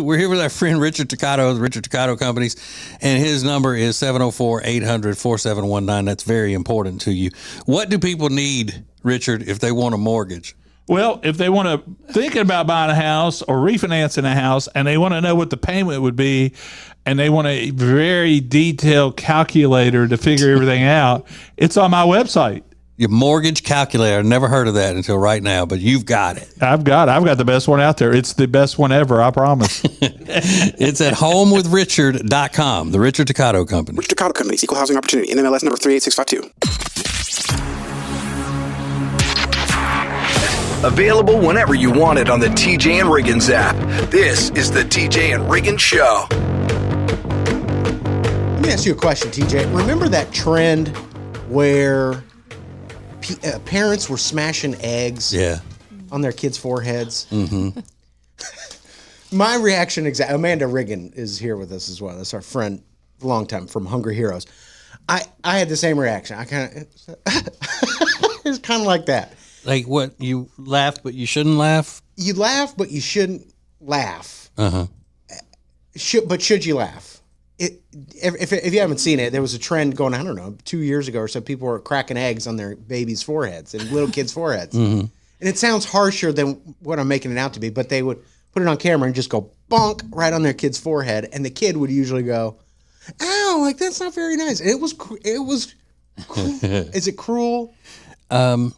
We're here with our friend Richard Toccato, the Richard Toccato Companies, and his number is 704-800-4719. That's very important to you. What do people need, Richard, if they want a mortgage? Well, if they want to thinking about buying a house or refinancing a house and they want to know what the payment would be and they want a very detailed calculator to figure everything out, it's on my website. Your mortgage calculator. Never heard of that until right now, but you've got it. I've got the best one out there. It's the best one ever, I promise. It's at homewithrichard.com, the Richard Toccato Company. Richard Toccato Companies, Equal Housing Opportunity, NMLS number 38652. Available whenever you want it on the TJ and Riggins app. This is the TJ and Riggins Show. Let me ask you a question, TJ. Remember that trend where parents were smashing eggs on their kids' foreheads? Mm-hmm. My reaction, Amanda Riggin is here with us as well. That's our friend, long time, from Hungry Heroes. I had the same reaction. It's kind of like that. Like what? You laugh, but you shouldn't laugh? You laugh, but you shouldn't laugh. Uh-huh. Should you laugh? If you haven't seen it, there was a trend going, I don't know, 2 years ago or so, people were cracking eggs on their babies' foreheads and little kids' foreheads. Mm-hmm. And it sounds harsher than what I'm making it out to be, but they would put it on camera and just go bonk right on their kid's forehead, and the kid would usually go, ow, like that's not very nice. And it was cruel. Is it cruel? No,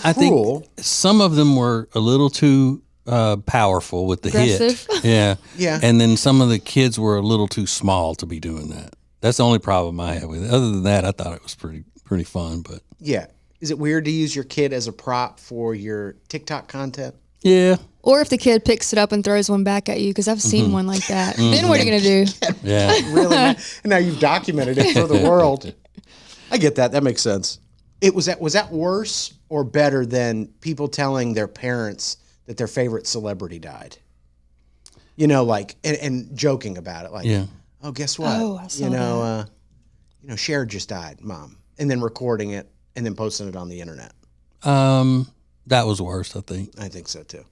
I think some of them were a little too powerful with the aggressive hit. Yeah. Yeah. And then some of the kids were a little too small to be doing that. That's the only problem I have with it. Other than that, I thought it was pretty fun. But yeah. Is it weird to use your kid as a prop for your TikTok content? Yeah. Or if the kid picks it up and throws one back at you, because I've seen one like that. Then what are you going to do? Yeah. Really? And now you've documented it for the world. I get that. That makes sense. Was that worse or better than people telling their parents that their favorite celebrity died? You know, like, and joking about it, like, oh, guess what? Oh, I saw that. Cher just died, Mom, and then recording it and then posting it on the internet. That was worse, I think. I think so too.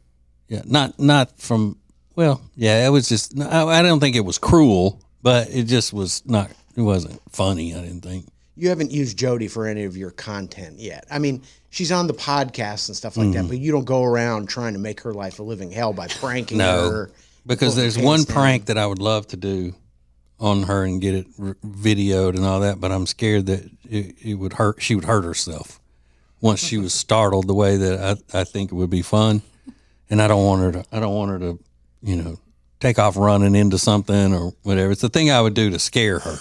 Yeah, not from. Well, yeah, it was just. I don't think it was cruel, but it just was not. It wasn't funny. I didn't think. You haven't used Jody for any of your content yet. I mean, she's on the podcast and stuff like that, but you don't go around trying to make her life a living hell by pranking her. Because there's one prank that I would love to do on her and get it videoed and all that, but I'm scared that it would hurt. She would hurt herself once she was startled the way that I think it would be fun, and I don't want her to, take off running into something or whatever. It's the thing I would do to scare her.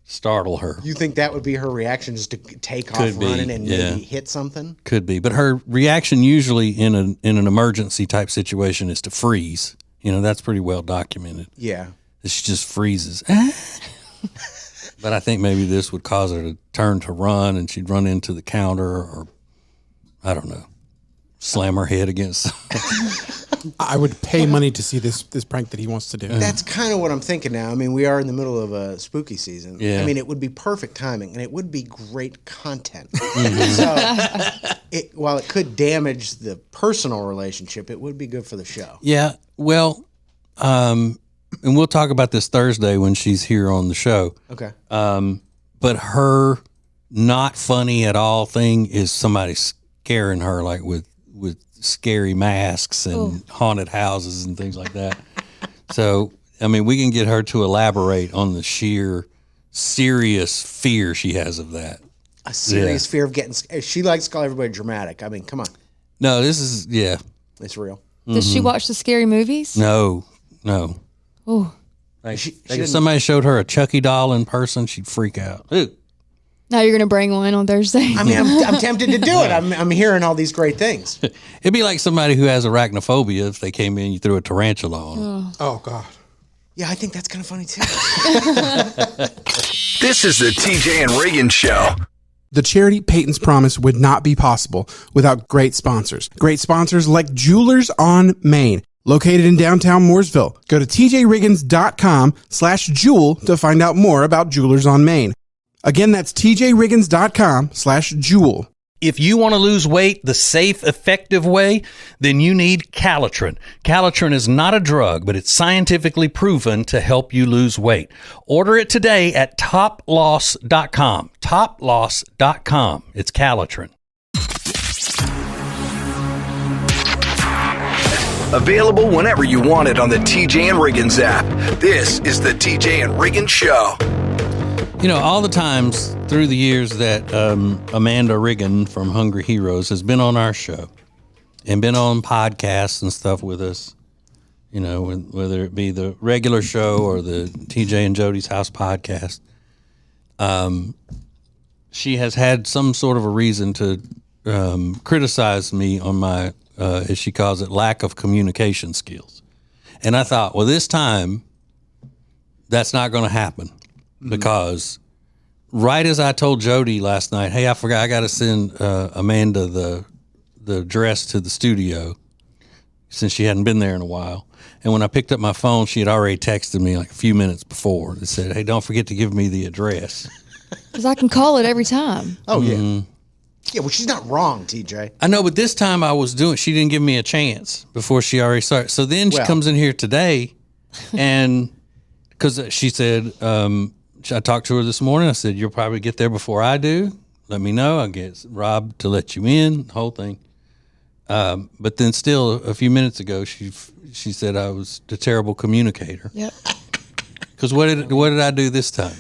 Startle her. You think that would be her reaction, just to take off running and maybe hit something? Could be, but her reaction usually in an emergency type situation is to freeze. That's pretty well documented. Yeah, she just freezes. But I think maybe this would cause her to turn to run, and she'd run into the counter, or I don't know, slam her head against. I would pay money to see this prank that he wants to do. That's kind of what I'm thinking now. I mean, we are in the middle of a spooky season. Yeah. I mean, it would be perfect timing, and it would be great content. So, while it could damage the personal relationship, it would be good for the show. Yeah, well, and we'll talk about this Thursday when she's here on the show. Okay. But her not funny at all thing is somebody scaring her, like with scary masks and haunted houses and things like that. So, I mean, we can get her to elaborate on the sheer serious fear she has of that. A serious fear of getting. She likes to call everybody dramatic. I mean, come on. No, this is it's real. Does she watch the scary movies? No. Oh, Like, if somebody showed her a Chucky doll in person, she'd freak out. Ooh. now you're gonna bring one on Thursday. I mean, I'm tempted to do it. I'm hearing all these great things. It'd be like somebody who has arachnophobia if they came in and you threw a tarantula on them. Oh, God. Yeah, I think that's kind of funny too. This is the TJ and Riggins Show. The charity Peyton's Promise would not be possible without great sponsors. Great sponsors like Jewelers on Main, located in downtown Mooresville. Go to tjriggins.com/jewel to find out more about Jewelers on Main. Again, that's tjriggins.com/jewel. If you want to lose weight the safe, effective way, then you need Calotren. Calotren is not a drug, but it's scientifically proven to help you lose weight. Order it today at toploss.com. Toploss.com. It's Calotren. Available whenever you want it on the TJ and Riggins app. This is the TJ and Riggins Show. You know, all the times through the years that Amanda Riggin from Hungry Heroes has been on our show and been on podcasts and stuff with us, you know, whether it be the regular show or the TJ and Jody's House podcast, she has had some sort of a reason to criticize me on my, as she calls it, lack of communication skills. And I thought, well, this time that's not going to happen. Because right as I told Jody last night, hey, I forgot I got to send Amanda the dress to the studio since she hadn't been there in a while. And when I picked up my phone, she had already texted me like a few minutes before. It said, hey, don't forget to give me the address. Because I can call it every time. Oh, yeah. Yeah, well, she's not wrong, TJ. I know, but this time she didn't give me a chance before she already started. So then she comes in here today and because she said, I talked to her this morning. I said, you'll probably get there before I do. Let me know. I'll get Rob to let you in, the whole thing. But then still a few minutes ago, she said I was a terrible communicator. Yep. Because what did I do this time?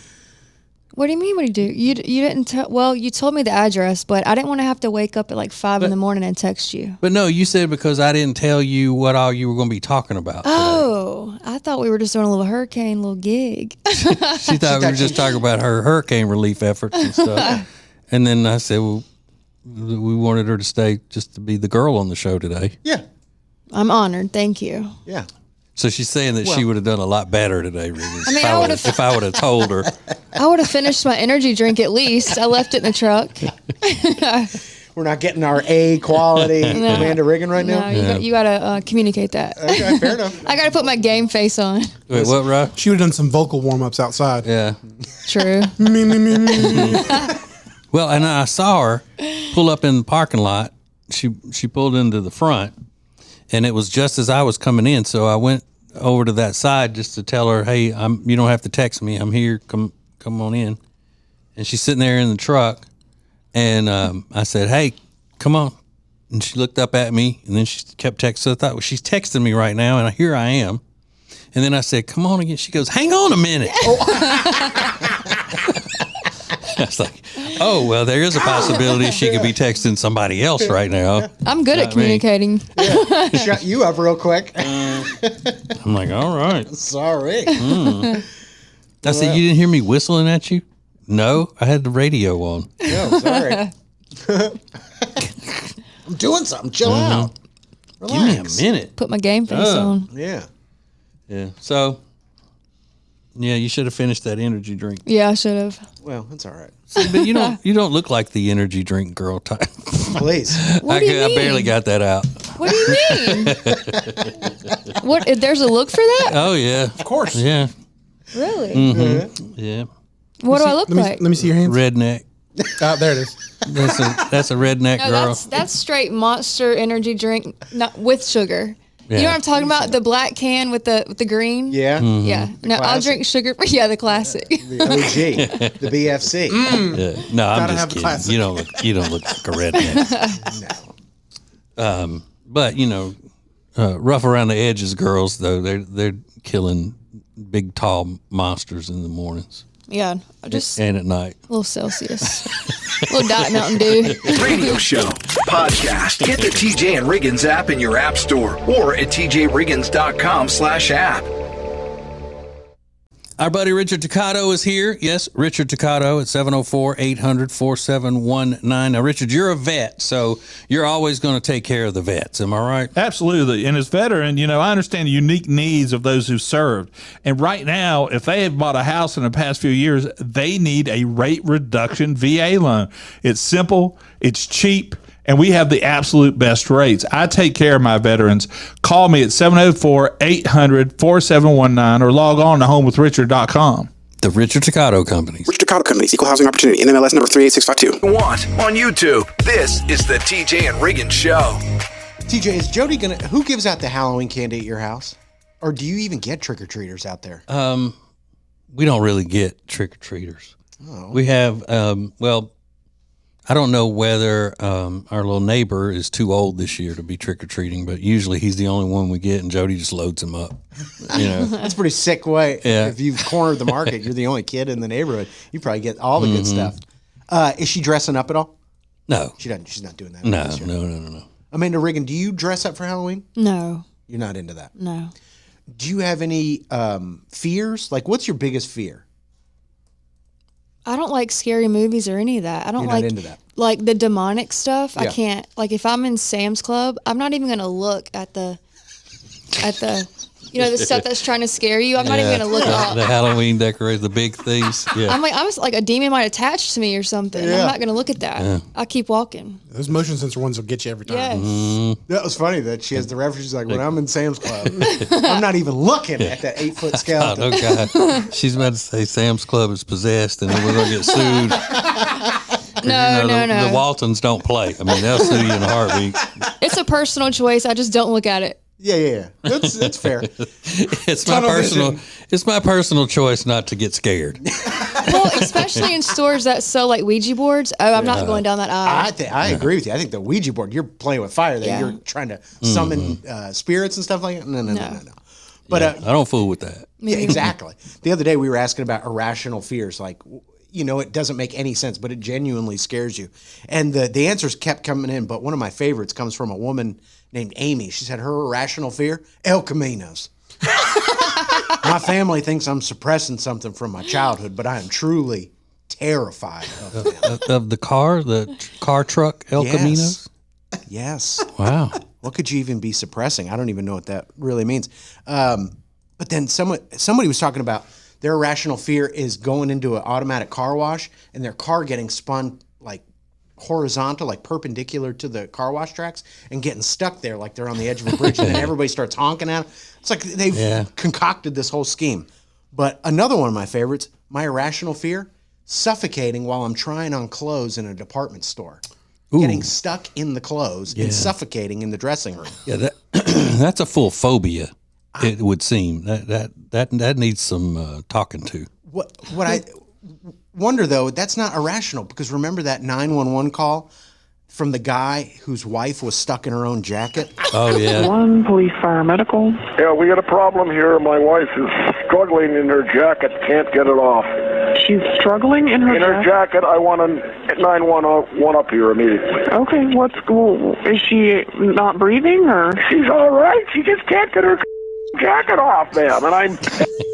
What do you mean? What did you do? You didn't tell. Well, you told me the address, but I didn't want to have to wake up at like 5 in the morning and text you. But no, you said because I didn't tell you what all you were going to be talking about. Oh, I thought we were just doing a little little gig. She thought we were just talking about her hurricane relief efforts and stuff. And then I said, well, we wanted her to stay just to be the girl on the show today. Yeah. I'm honored. Thank you. Yeah. So she's saying that she would have done a lot better today, Riggins. I mean, if I would have told her. I would have finished my energy drink at least. I left it in the truck. We're not getting our A quality Amanda Riggin right now? No, you got to communicate that. Okay, fair enough. I got to put my game face on. Wait, what, Rob? She would have done some vocal warm-ups outside. Yeah. True. Well, and I saw her pull up in the parking lot. She pulled into the front, and it was just as I was coming in. So I went over to that side just to tell her, hey, you don't have to text me. I'm here. Come on in. And she's sitting there in the truck. And I said, hey, come on. And she looked up at me, and then she kept texting. So I thought, well, she's texting me right now, and here I am. And then I said, come on again. She goes, hang on a minute. I was like, oh, well, there is a possibility she could be texting somebody else right now. I'm good at communicating. Yeah. Shut you up real quick. I'm like, all right. Sorry. I said, you didn't hear me whistling at you? No, I had the radio on. No, sorry. I'm doing something. Chill out. Relax. Give me a minute. Put my game face on. Yeah. Yeah. So, yeah, you should have finished that energy drink. Yeah, I should have. Well, that's all right. See, but you don't look like the energy drink girl type. Please. What do you mean? I barely got that out. What do you mean? What? There's a look for that? Oh yeah, Of course. yeah, Really? yeah. What do I look Let like? me see your hands. Redneck. There it is. That's a redneck No, girl. that's straight Monster energy drink, not with sugar. Yeah. You know what I'm talking about? The black can with the green. Yeah. Yeah. No, I'll classic. drip sugar. Yeah, the classic. The OG. The BFC. Yeah. No, I'm Gotta just have the kidding. classic. You don't look like a redneck. No. But rough around the edges girls though, they're killing big tall monsters in the mornings Yeah, just a and at night. little Celsius, a little Diet Mountain Dew. Radio show, podcast. Get the TJ and Riggins app in your app store or at tjriggins.com/app. Our buddy Richard Toccato is here. Yes, Richard Toccato at 704-800-4719. Now, Richard, you're a vet, so you're always going to take care of the vets. Am I right? Absolutely. And as veteran, I understand the unique needs of those who served. And right now, if they have bought a house in the past few years, they need a rate reduction VA loan. It's simple, it's cheap, and we have the absolute best rates. I take care of my veterans. Call me at 704-800-4719 or log on to homewithrichard.com. The Richard Toccato Companies. Richard Toccato Companies, Equal Housing Opportunity, NMLS number 38652. Want on YouTube. This is the TJ and Riggins Show. TJ, is Jody who gives out the Halloween candy at your house? Or do you even get trick-or-treaters out there? We don't really get trick-or-treaters. Oh. We have, I don't know whether our little neighbor is too old this year to be trick-or-treating, but usually he's the only one we get, and Jody just loads him up. You know, That's a pretty sick way. Yeah. If you've cornered the market, you're the only kid in the neighborhood. You probably get all the good stuff. Is she dressing up at all? No. She doesn't. She's not doing that. No, this year. no. Amanda Riggin, do you dress up for Halloween? No, You're not into that. no. Do you have any fears? Like, what's your biggest fear? I don't like scary movies or any of that. I don't You're not like into that. like the demonic stuff. I Yeah. can't. Like if I'm in Sam's Club, I'm not even gonna look at the the stuff that's trying to scare you. I'm not even gonna look up. The Halloween decorations, the big things. Yeah. I'm like a demon might attach to me or something. Yeah. I'm not gonna look at that. I keep walking. Those motion sensor ones will get you every time. Yes. That was funny that she has the reference. She's like, when I'm in Sam's Club, I'm not even looking at that 8-foot Oh, skeleton. no, God. She's about to say Sam's Club is possessed and then we're going to get sued. No, The Waltons don't play. I mean, they'll sue you in a heartbeat. It's a personal choice. I just don't look at it. Yeah. That's fair. It's my personal choice not to get scared. Well, especially in stores that sell like Ouija boards. Oh, I'm not going down that aisle. I agree with you. I think the Ouija board, you're playing with fire there. Yeah. You're trying to summon spirits and stuff like that. No. But I don't fool with that. yeah, exactly. The other day we were asking about irrational fears, like, it doesn't make any sense, but it genuinely scares you. And the answers kept coming in, but one of my favorites comes from a woman named Amy. She said her irrational fear, El Caminos. My family thinks I'm suppressing something from my childhood, but I am truly terrified of them. Of the car truck, El Caminos? Yes. Wow. What could you even be suppressing? I don't even know what that really means. But then somebody was talking about their irrational fear is going into an automatic car wash and their car getting spun like horizontal, like perpendicular to the car wash tracks and getting stuck there like they're on the edge of a bridge and then everybody starts honking at them. It's like they've concocted this whole scheme. But another one of my favorites, my irrational fear, suffocating while I'm trying on clothes in a department store. Getting stuck in the clothes and suffocating in the dressing room. Yeah, that's a full phobia, it would seem. That needs some talking to. What I wonder, though, that's not irrational because remember that 911 call from the guy whose wife was stuck in her own jacket? Oh, yeah. One police fire medical. Yeah, we got a problem here. My wife is struggling in her jacket, can't get it off. She's struggling in her jacket. I want a 911 up here immediately. Okay, is she not breathing or? She's all right. She just can't get her jacket off, ma'am, and I'm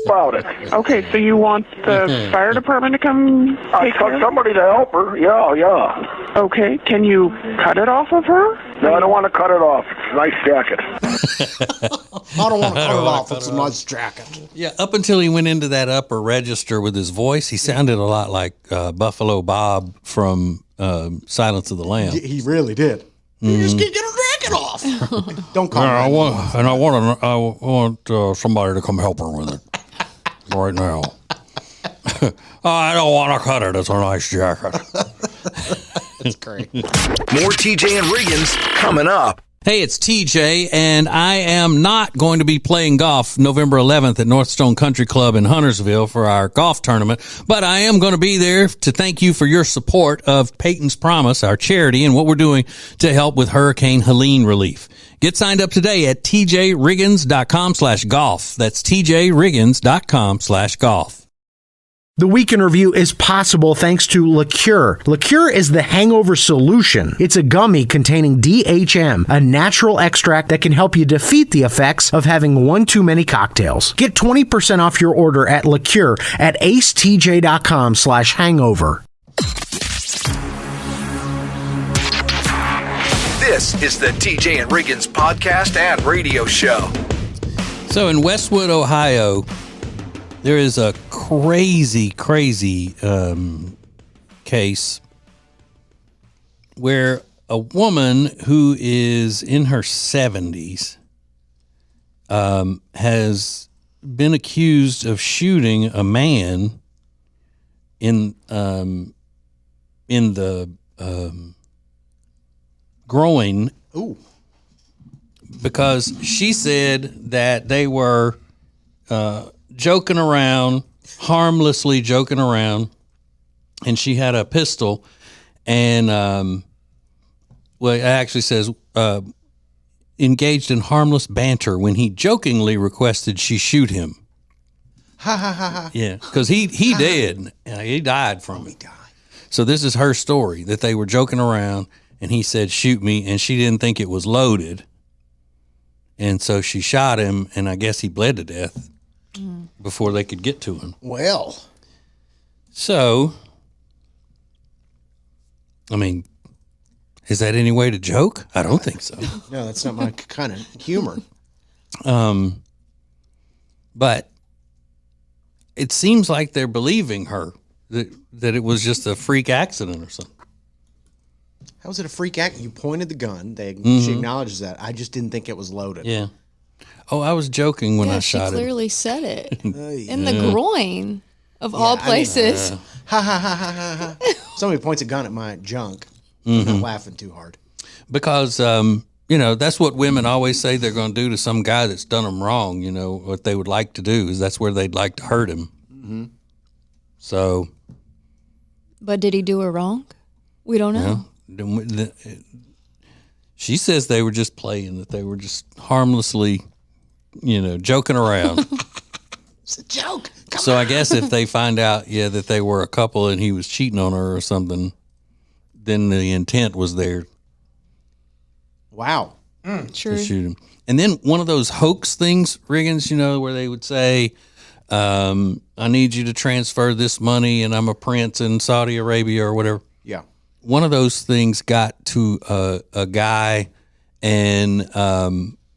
about it. Okay, so you want the fire department to come take care of somebody to help her. Yeah. Okay, can you cut it off of her? No, I don't want to cut it off. It's a nice jacket. I don't want to cut it off. It's a nice jacket. Yeah, up until he went into that upper register with his voice, he sounded a lot like Buffalo Bob from Silence of the Lambs. He really did. You just can't get her jacket off. Don't call me. I want somebody to come help her with it right now. I don't want to cut it. It's a nice jacket. That's great. More TJ and Riggins coming up. Hey, it's TJ, and I am not going to be playing golf November 11th at Northstone Country Club in Huntersville for our golf tournament, but I am going to be there to thank you for your support of Peyton's Promise, our charity, and what we're doing to help with Hurricane Helene relief. Get signed up today at tjriggins.com/golf. That's tjriggins.com/golf. The Week in Review is possible thanks to Liqueur. Liqueur is the hangover solution. It's a gummy containing DHM, a natural extract that can help you defeat the effects of having one too many cocktails. Get 20% off your order at Liqueur at acetj.com/hangover. This is the TJ and Riggins podcast and radio show. So in Westwood, Ohio, there is a crazy case where a woman who is in her 70s has been accused of shooting a man in the groin. Ooh. Because she said that they were joking around, harmlessly joking around, and she had a pistol, and well, it actually says engaged in harmless banter when he jokingly requested she shoot him. Ha ha ha ha. Yeah, because he did. He died from it. He died. So this is her story, that they were joking around, and he said, shoot me, and she didn't think it was loaded. And so she shot him, and I guess he bled to death before they could get to him. Well. So, I mean, is that any way to joke? I don't think so. No, that's not my kind of humor. But it seems like they're believing her that it was just a freak accident or something. How was it a freak act? You pointed the gun. She acknowledges that. I just didn't think it was loaded. Yeah. Oh, I was joking when I shot she him. clearly said it. In the groin of all places. Ha ha ha ha ha ha. Somebody points a gun at my junk. I'm not laughing too hard. Because, that's what women always say they're going to do to some guy that's done them wrong. You know, what they would like to do is that's where they'd like to hurt him. Mm-hmm. So. But did he do her wrong? We don't know. She says they were just playing, that they were just harmlessly, joking around. It's a joke. So I guess if they find out, that they were a couple and he was cheating on her or something, then the intent was there. Wow. True. To shoot him. And then one of those hoax things, Riggins, where they would say, I need you to transfer this money and I'm a prince in Saudi Arabia or whatever. Yeah. One of those things got to a guy and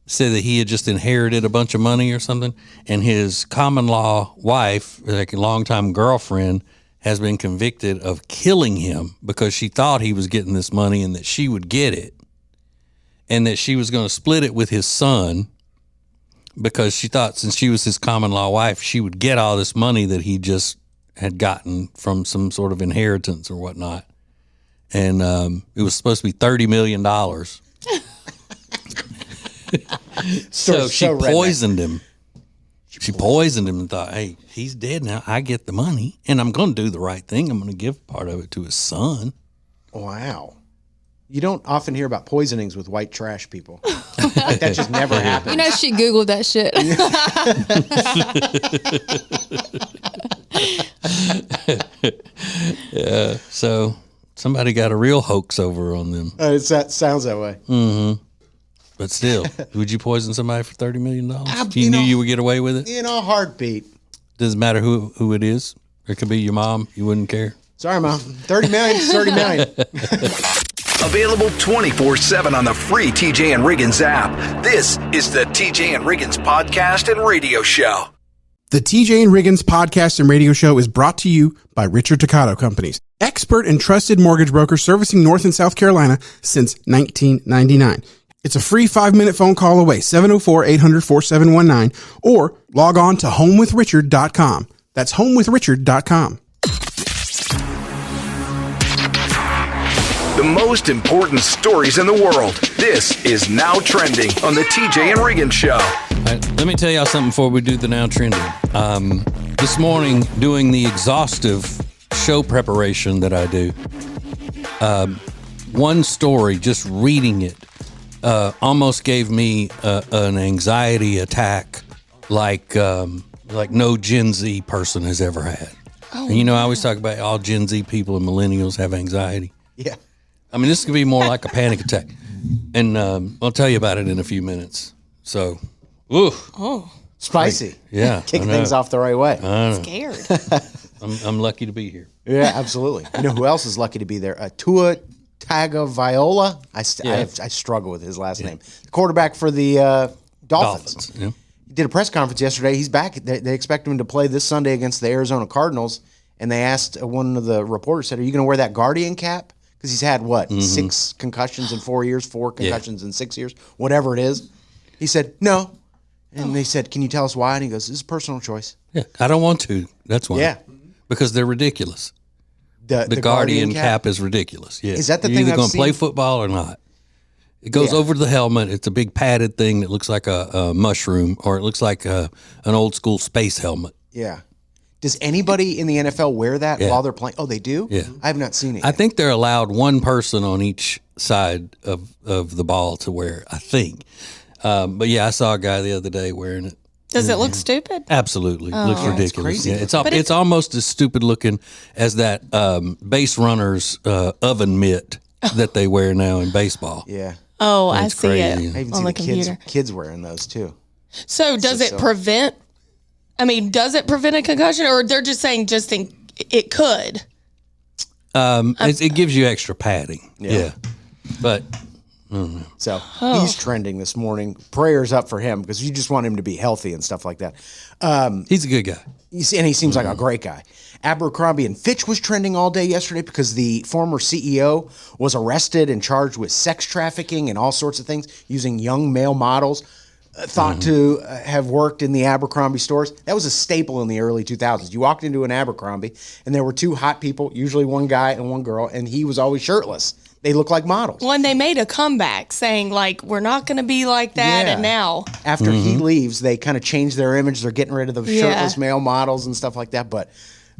said that he had just inherited a bunch of money or something, and his common law wife, like a longtime girlfriend, has been convicted of killing him because she thought he was getting this money and that she would get it, and that she was going to split it with his son because she thought since she was his common law wife, she would get all this money that he just had gotten from some sort of inheritance or whatnot. And it was supposed to be $30 million. So she poisoned him. She poisoned him and thought, hey, he's dead now. I get the money, and I'm going to do the right thing. I'm going to give part of it to his son. Wow. You don't often hear about poisonings with white trash people. Like that just never happens. She Googled that shit. Yeah. So somebody got a real hoax over on them. That sounds that way. Mm-hmm. But still, would you poison somebody for $30 million? You knew you would get away with it? In a heartbeat. Doesn't matter who it is. It could be your mom. You wouldn't care. Sorry, Mom. $30 million is $30 million. Available 24/7 on the free TJ and Riggins app. This is the TJ and Riggins podcast and radio show. The TJ and Riggins podcast and radio show is brought to you by Richard Toccato Companies, expert and trusted mortgage broker servicing North and South Carolina since 1999. It's a free 5-minute phone call away, 704-800-4719, or log on to homewithrichard.com. That's homewithrichard.com. The most important stories in the world. This is Now Trending on the TJ and Riggins Show. Let me tell y'all something before we do the Now Trending. This morning, doing the exhaustive show preparation that I do, one story, just reading it, almost gave me an anxiety attack like no Gen Z person has ever had. Oh, and I always talk about all Gen Z people and millennials have anxiety. Yeah. I mean, this could be more like a panic attack. And I'll tell you about it in a few minutes. So, spicy. Yeah. Kick things off the right way. Scared. I'm lucky to be here. Yeah, absolutely. You know who else is lucky to be there? Tua Tagovailoa. I struggle with his last name. The quarterback for the Dolphins. Yeah. He did a press conference yesterday. He's back. They expect him to play this Sunday against the Arizona Cardinals. And they asked, one of the reporters said, are you going to wear that Guardian cap? Because he's had, 6 concussions in 4 years, 4 concussions in 6 years, whatever it is. He said, no. And they said, can you tell us why? And he goes, this is a personal choice. Yeah, I don't want to. That's why. Yeah. Because they're ridiculous. The Guardian cap is ridiculous. Yeah. Is that the You're thing either I've going to play seen? football or not. It goes over the helmet. It's a big padded thing that looks like a mushroom, or it looks like an old school space helmet. Yeah. Does anybody in the NFL wear that Yeah. while they're playing? Oh, they do? Yeah. I have not seen it I yet. think they're allowed one person on each side of the ball to wear it, I think. But yeah, I saw a guy the other day wearing it. Does it look stupid? Absolutely. It looks ridiculous. It's crazy. Yeah, it's almost as stupid looking as that base runner's oven mitt that they wear now in baseball. Yeah. Oh, I It's see crazy. it I even on see the the computer. kids wearing those too. So does it prevent? I mean, does it prevent a concussion, or they're just saying it could? It gives you extra padding. Yeah. But So he's trending this morning. Prayers up for him because you just want him to be healthy and stuff like that. he's a good guy. And he seems like a great guy. Abercrombie and Fitch was trending all day yesterday because the former CEO was arrested and charged with sex trafficking and all sorts of things using young male models thought to have worked in the Abercrombie stores. That was a staple in the early 2000s. You walked into an Abercrombie and there were two hot people, usually one guy and one girl, and he was always shirtless. They look like models. When they made a comeback saying, like, we're not going to be like that, Yeah. and now. After he leaves, they kind of change their image. They're getting rid of the Yeah. shirtless male models and stuff like that. But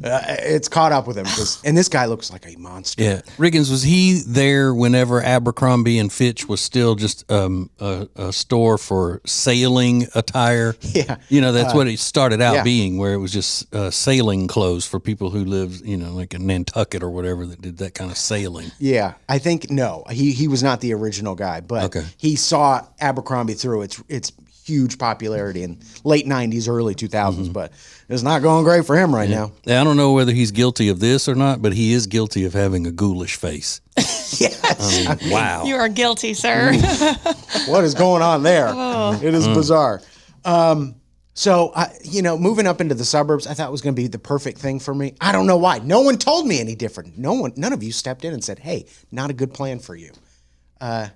it's caught up with him. And this guy looks like a monster. Yeah. Riggins, was he there whenever Abercrombie and Fitch was still just a store for sailing attire? Yeah. You know, that's what it started out yeah. being, where it was just sailing clothes for people who lived, you know, like in Nantucket or whatever that did that kind of sailing. Yeah, I think no, he was not the original guy, but he saw Abercrombie through its huge popularity in late 90s, early 2000s, but it's not going great for him right now. I don't know whether he's guilty of this or not, but he is guilty of having a ghoulish face. Yes. I mean, wow. You are guilty, sir. What is going on there? It is bizarre. So, moving up into the suburbs, I thought was going to be the perfect thing for me. I don't know why. No one told me any different. None of you stepped in and said, hey, not a good plan for you. And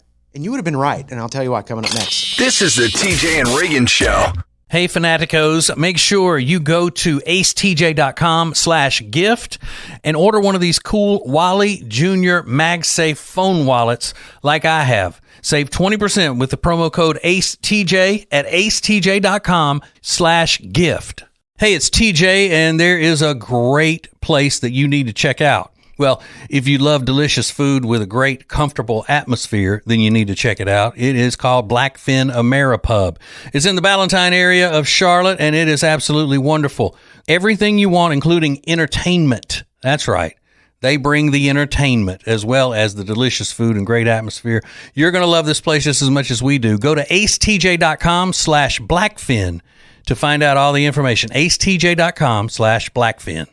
you would have been right, and I'll tell you why coming up next. This is the TJ and Riggins Show. Hey, Fanaticos, make sure you go to acetj.com/gift and order one of these cool Wally Jr. MagSafe phone wallets like I have. Save 20% with the promo code ACETJ at acetj.com/gift. Hey, it's TJ, and there is a great place that you need to check out. Well, if you love delicious food with a great, comfortable atmosphere, then you need to check it out. It is called Blackfin Ameripub. It's in the Ballantyne area of Charlotte, and it is absolutely wonderful. Everything you want, including entertainment. That's right. They bring the entertainment as well as the delicious food and great atmosphere. You're going to love this place just as much as we do. Go to acetj.com/blackfin to find out all the information. acetj.com/blackfin.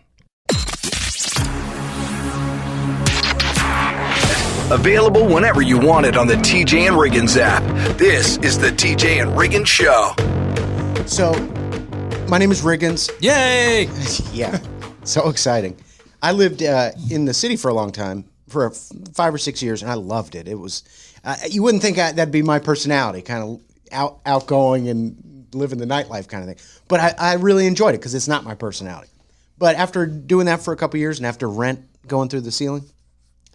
Available whenever you want it on the TJ and Riggins app. This is the TJ and Riggins Show. So, my name is Riggins. Yay! Yeah, so exciting. I lived in the city for a long time, for 5 or 6 years, and I loved it. It was, you wouldn't think that'd be my personality, kind of outgoing and living the nightlife kind of thing. But I really enjoyed it because it's not my personality. But after doing that for a couple years and after rent going through the ceiling,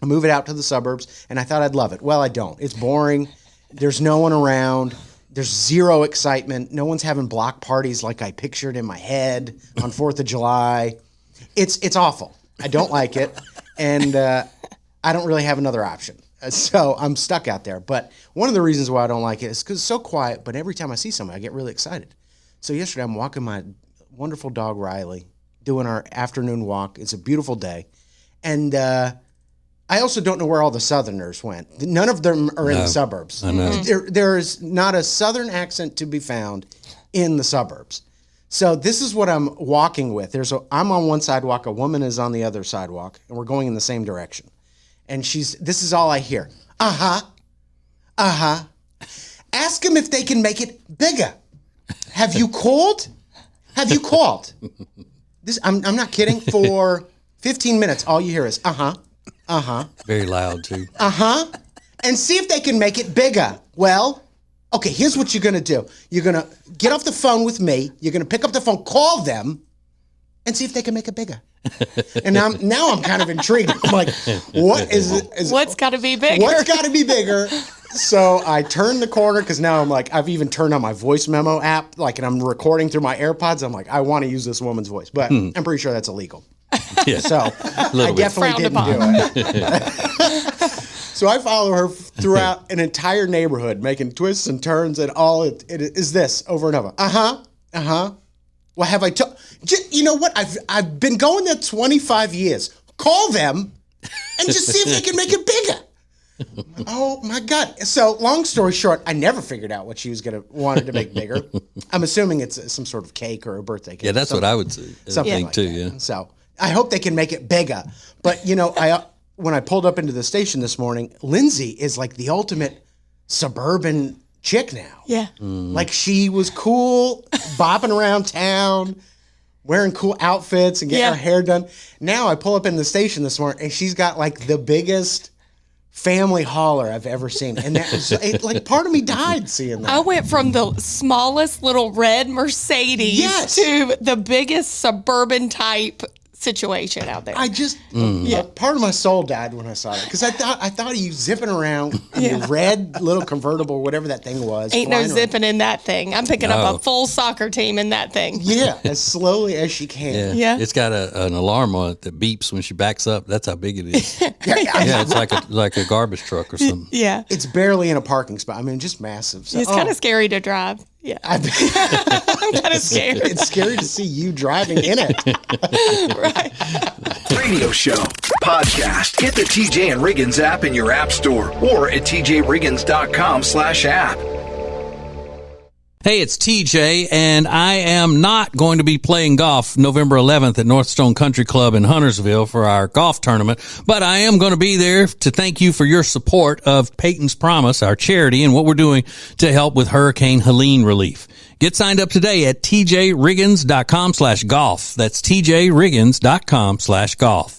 I moved it out to the suburbs, and I thought I'd love it. Well, I don't. It's boring. There's no one around. There's zero excitement. No one's having block parties like I pictured in my head on 4th of July. It's awful. I don't like it, and I don't really have another option. So I'm stuck out there. But one of the reasons why I don't like it is because it's so quiet, but every time I see somebody, I get really excited. So yesterday I'm walking my wonderful dog, Riley, doing our afternoon walk. It's a beautiful day. And I also don't know where all the Southerners went. None of them are in the suburbs. I know. There is not a Southern accent to be found in the suburbs. So this is what I'm walking with. I'm on one sidewalk, a woman is on the other sidewalk, and we're going in the same direction. And this is all I hear. Uh-huh. Uh-huh. Ask them if they can make it bigger. Have you called? Have you called? I'm not kidding. For 15 minutes, all you hear is uh-huh. Uh-huh. Very loud, too. Uh-huh. And see if they can make it bigger. Well, okay, here's what you're going to do. You're going to get off the phone with me. You're going to pick up the phone, call them, and see if they can make it bigger. And now I'm kind of intrigued. I'm like, what is it? What's got to be bigger? What's got to be bigger? So I turned the corner because now I'm like, I've even turned on my voice memo app, like, and I'm recording through my AirPods. I'm like, I want to use this woman's voice, but I'm pretty sure that's illegal. Yeah. So I definitely didn't do it. So I follow her throughout an entire neighborhood, making twists and turns, and all it is this over and over. Well, have I told you know what? I've been going there 25 years. Call them and just see if they can make it bigger. Oh my God. So long story short, I never figured out what she was wanted to make bigger. I'm assuming it's some sort of cake or a birthday cake. Yeah, that's what I would say. Something like too, that. yeah. So I hope they can make it bigger. But when I pulled up into the station this morning, Lindsay is like the ultimate suburban chick now. Yeah. Like she was cool, bopping around town, wearing cool outfits and getting her hair done. Now I pull up in the station this morning and she's got like the biggest family hauler I've ever seen. And that was like part of me died seeing that. I went from the smallest little red Mercedes to the biggest suburban type situation out there. I just, part of my soul died when I saw it because I thought of you zipping around in your red little convertible, whatever that thing was. Ain't no zipping in that thing. I'm picking up a full soccer team in that thing. Yeah, as slowly as she can. Yeah. It's got an alarm on it that beeps when she backs up. That's how big it is. Yeah, it's like a garbage truck or something. Yeah. It's barely in a parking spot. I mean, just massive. So, It's kind of scary to drive. Yeah. I'm kind of scared. It's scary to see you driving in it. Right. Radio show, podcast. Get the TJ and Riggins app in your app store or at tjriggins.com/app. Hey, it's TJ, and I am not going to be playing golf November 11th at Northstone Country Club in Huntersville for our golf tournament, but I am going to be there to thank you for your support of Peyton's Promise, our charity, and what we're doing to help with Hurricane Helene relief. Get signed up today at tjriggins.com/golf. That's tjriggins.com/golf.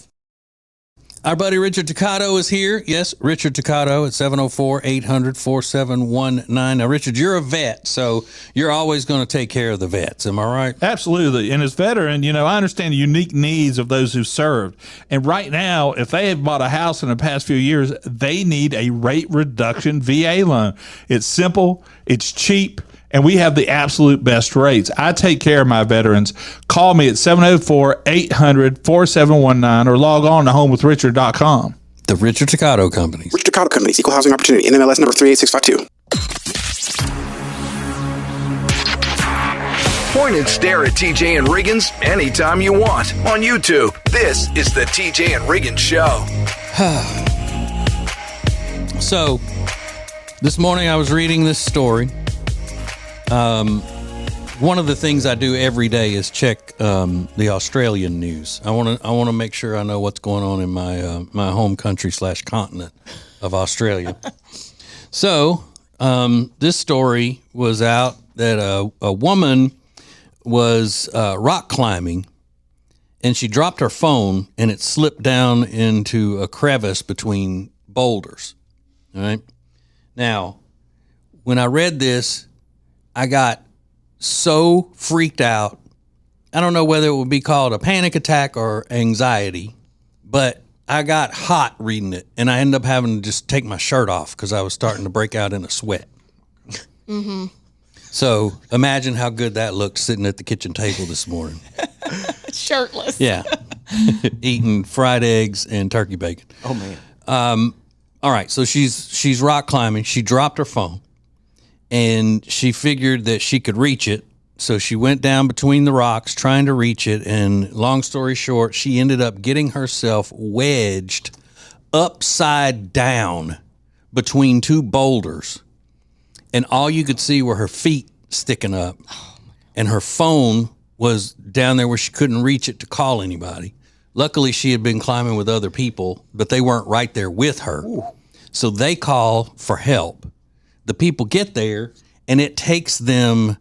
Our buddy Richard Toccato is here. Yes, Richard Toccato at 704-800-4719. Now, Richard, you're a vet, so you're always going to take care of the vets. Am I right? Absolutely. And as veteran, I understand the unique needs of those who served. And right now, if they have bought a house in the past few years, they need a rate reduction VA loan. It's simple, it's cheap, and we have the absolute best rates. I take care of my veterans. Call me at 704-800-4719 or log on to homewithrichard.com. The Richard Toccato Companies. Richard Toccato Companies, Equal Housing Opportunity, NMLS number 38652. Point and stare at TJ and Riggins anytime you want on YouTube. This is the TJ and Riggins Show. So, this morning I was reading this story. One of the things I do every day is check the Australian news. I want to make sure I know what's going on in my my home country / continent of Australia. So this story was out that a woman was rock climbing, and she dropped her phone, and it slipped down into a crevice between boulders. All right. Now, when I read this, I got so freaked out. I don't know whether it would be called a panic attack or anxiety, but I got hot reading it, and I ended up having to just take my shirt off because I was starting to break out in a sweat. Mm-hmm. So imagine how good that looked sitting at the kitchen table this morning. Shirtless. Yeah. Eating fried eggs and turkey bacon. Oh, man. All right, so she's rock climbing. She dropped her phone. And she figured that she could reach it. So she went down between the rocks trying to reach it. And long story short, she ended up getting herself wedged upside down between two boulders. And all you could see were her feet sticking up. And her phone was down there where she couldn't reach it to call anybody. Luckily, she had been climbing with other people, but they weren't right there with her. Ooh. So they call for help. The people get there, and it takes them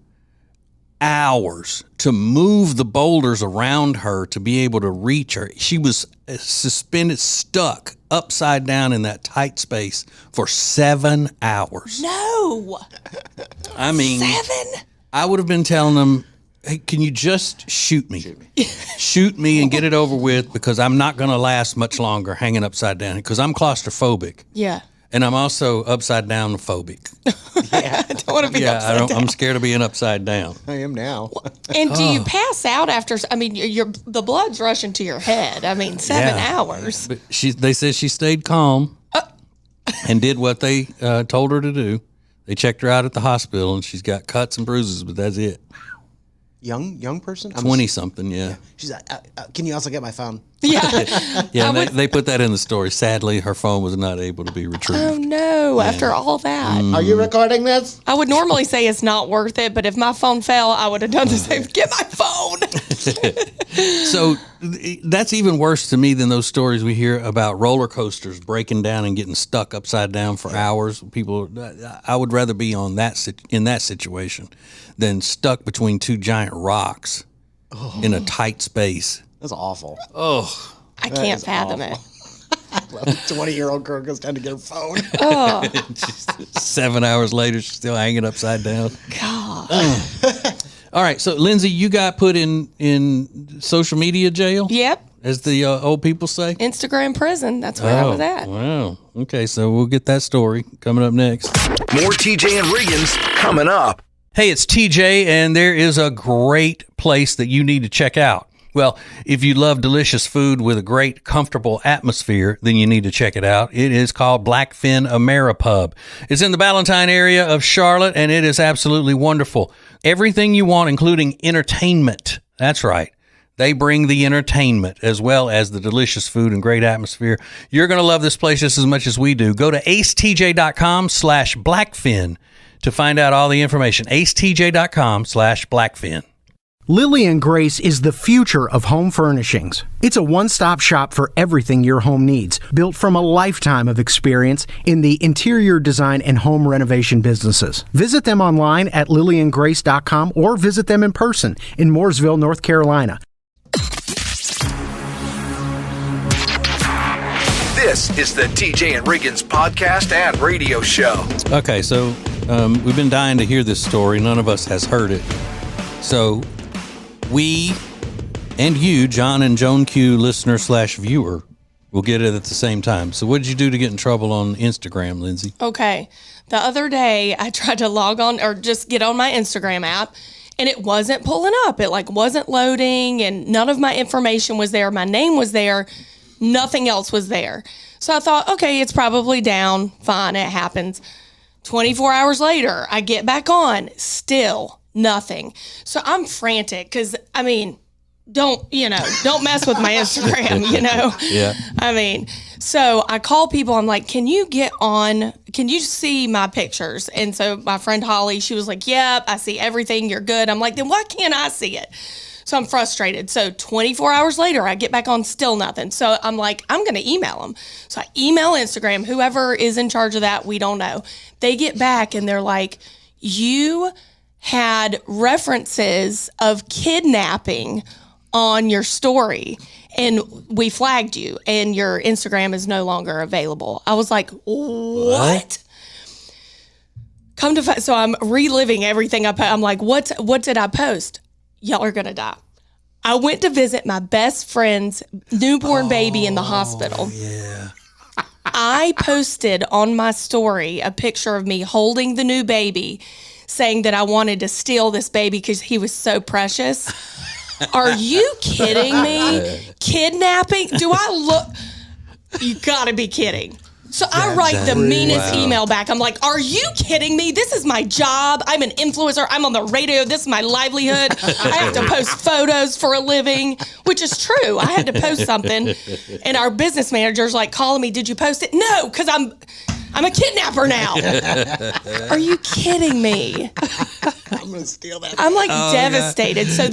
hours to move the boulders around her to be able to reach her. She was suspended, stuck upside down in that tight space for 7 hours. No. I mean, 7? I would have been telling them, hey, can you just shoot me? Shoot me and get it over with, because I'm not going to last much longer hanging upside down, because I'm claustrophobic. Yeah. And I'm also upside down phobic. I don't want to be upside down. I'm scared of being upside down. I am now. And do you pass out after? I mean, the blood's rushing to your head. I mean, 7 hours. But they said she stayed calm and did what they told her to do. They checked her out at the hospital, and she's got cuts and bruises, but that's it. Young person? 20-something, yeah. She's like, can you also get my phone? Yeah. Yeah, they put that in the story. Sadly, her phone was not able to be retrieved. Oh, no. After all that. Are you recording this? I would normally say it's not worth it, but if my phone fell, I would have done the same. Get my phone. So that's even worse to me than those stories we hear about roller coasters breaking down and getting stuck upside down for hours. I would rather be in that situation than stuck between two giant rocks in a tight space. That's awful. Oh, I can't fathom it. A 20-year-old girl goes down to get her phone. 7 hours later, she's still hanging upside down. God. All right, so Lindsay, you got put in social media jail? Yep. As the old people say? Instagram prison. That's where I was at. Wow. Okay, so we'll get that story coming up next. More TJ and Riggins coming up. Hey, it's TJ, and there is a great place that you need to check out. Well, if you love delicious food with a great, comfortable atmosphere, then you need to check it out. It is called Blackfin Ameripub. It's in the Ballantyne area of Charlotte, and it is absolutely wonderful. Everything you want, including entertainment. That's right. They bring the entertainment as well as the delicious food and great atmosphere. You're going to love this place just as much as we do. Go to acetj.com/Blackfin to find out all the information. acetj.com/Blackfin. Lily and Grace is the future of home furnishings. It's a one-stop shop for everything your home needs, built from a lifetime of experience in the interior design and home renovation businesses. Visit them online at lilyandgrace.com or visit them in person in Mooresville, North Carolina. This is the TJ and Riggins podcast and radio show. Okay, so we've been dying to hear this story. None of us has heard it. So we and you, John and Joan Q, listener/viewer, will get it at the same time. So what did you do to get in trouble on Instagram, Lindsay? Okay. The other day, I tried to log on or just get on my Instagram app, and it wasn't pulling up. It wasn't loading, and none of my information was there. My name was there. Nothing else was there. So I thought, okay, it's probably down. Fine, it happens. 24 hours later, I get back on. Still nothing. So I'm frantic because, don't mess with my Instagram, Yeah. So I call people. I'm like, can you get on? Can you see my pictures? And so my friend Holly, she was like, yep, I see everything. You're good. I'm like, then why can't I see it? So I'm frustrated. So 24 hours later, I get back on, still nothing. So I'm like, I'm going to email them. So I email Instagram, whoever is in charge of that, we don't know. They get back and they're like, you had references of kidnapping on your story and we flagged you and your Instagram is no longer available. I was like, what? Come to find, so I'm reliving everything I'm like, what did I post? Y'all are gonna die. I went to visit my best friend's newborn baby in the hospital. Yeah. I posted on my story a picture of me holding the new baby, saying that I wanted to steal this baby because he was so precious. Are you kidding me? Kidnapping? Do I look? You gotta be kidding. So I write the meanest email back. I'm like, are you kidding me? This is my job. I'm an influencer. I'm on the radio. This is my livelihood. I have to post photos for a living, which is true. I had to post something. And our business manager's like calling me, did you post it? No, because I'm a kidnapper now. Are you kidding me? I'm going to steal that. I'm devastated. God. So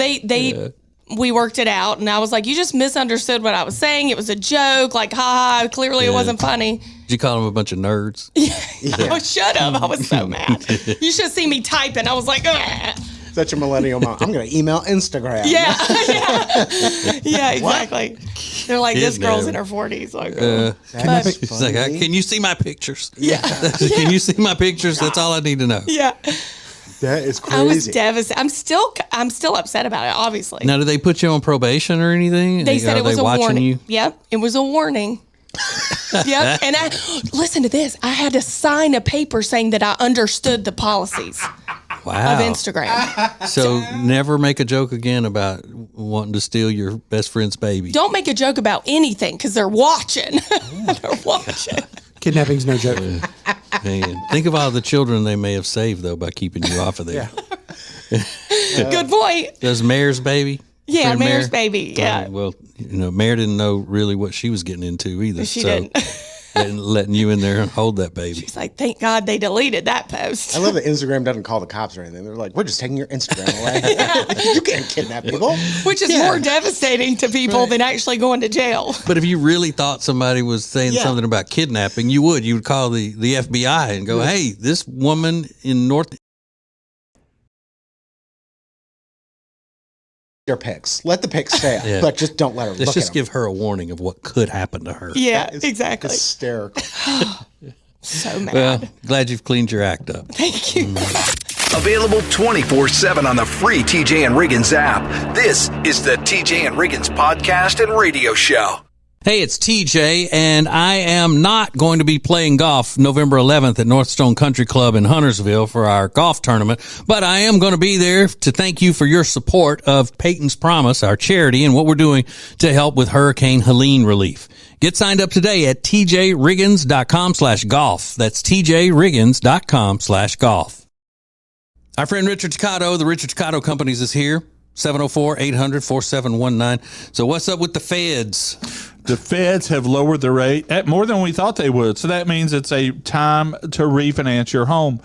we worked it out. And I was like, you just misunderstood what I was saying. It was a joke. Like, ha, clearly it wasn't funny. Did you call them a bunch of nerds? I should have. I was so mad. You should see me typing. I was like, ugh. Such a millennial mom. I'm going to email Instagram. Yeah, exactly. They're like, this girl's in her 40s. Like, she's like, can you see my pictures? Yeah. Can you see my pictures? That's all I need to know. Yeah. That is crazy. I was devastated. I'm still upset about it, obviously. Now, did they put you on probation or anything? They said Are it was they a watching warning. you? Yep, it was a warning. Yep, and listen to this. I had to sign a paper saying that I understood the policies of Instagram. So never make a joke again about wanting to steal your best friend's baby. Don't make a joke about anything because they're watching. They're watching. Kidnapping's no joke. Man, think of all the children they may have saved though by keeping you off of there. Good point. Does Mayor's baby? Yeah, Friend Mayor's Mare? baby. Yeah. Well, Mare didn't know really what she was getting into either. She didn't. letting you in there and hold that baby. She's like, thank God they deleted that post. I love that Instagram doesn't call the cops or anything. They're like, we're just taking your Instagram away. You can't kidnap people. Which is more devastating to people than actually going to jail. But if you really thought somebody was saying something about kidnapping, you would call the FBI and go, hey, this woman in North. Your pics. Let the pics stay up, but just don't let her Let's look just at give her a warning of what could happen to her. Yeah, exactly. Hysterical. So mad. Well, glad you've cleaned your act up. Thank you. Available 24/7 on the free TJ and Riggins app. This is the TJ and Riggins podcast and radio show. Hey, it's TJ, and I am not going to be playing golf November 11th at Northstone Country Club in Huntersville for our golf tournament, but I am going to be there to thank you for your support of Peyton's Promise, our charity, and what we're doing to help with Hurricane Helene relief. Get signed up today at tjriggins.com/golf. That's tjriggins.com/golf. Our friend Richard Toccato, the Richard Toccato Companies, is here. 704-800-4719. So what's up with the feds? The feds have lowered the rate at more than we thought they would. So that means it's a time to refinance your home.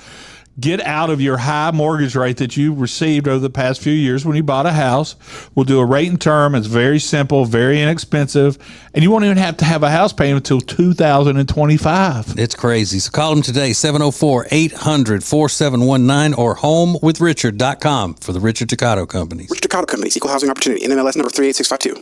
Get out of your high mortgage rate that you received over the past few years when you bought a house. We'll do a rate and term. It's very simple, very inexpensive, and you won't even have to have a house payment until 2025. It's crazy. So call them today, 704-800-4719 or homewithrichard.com for the Richard Toccato Companies. Richard Toccato Companies, Equal Housing Opportunity, NMLS number 38652.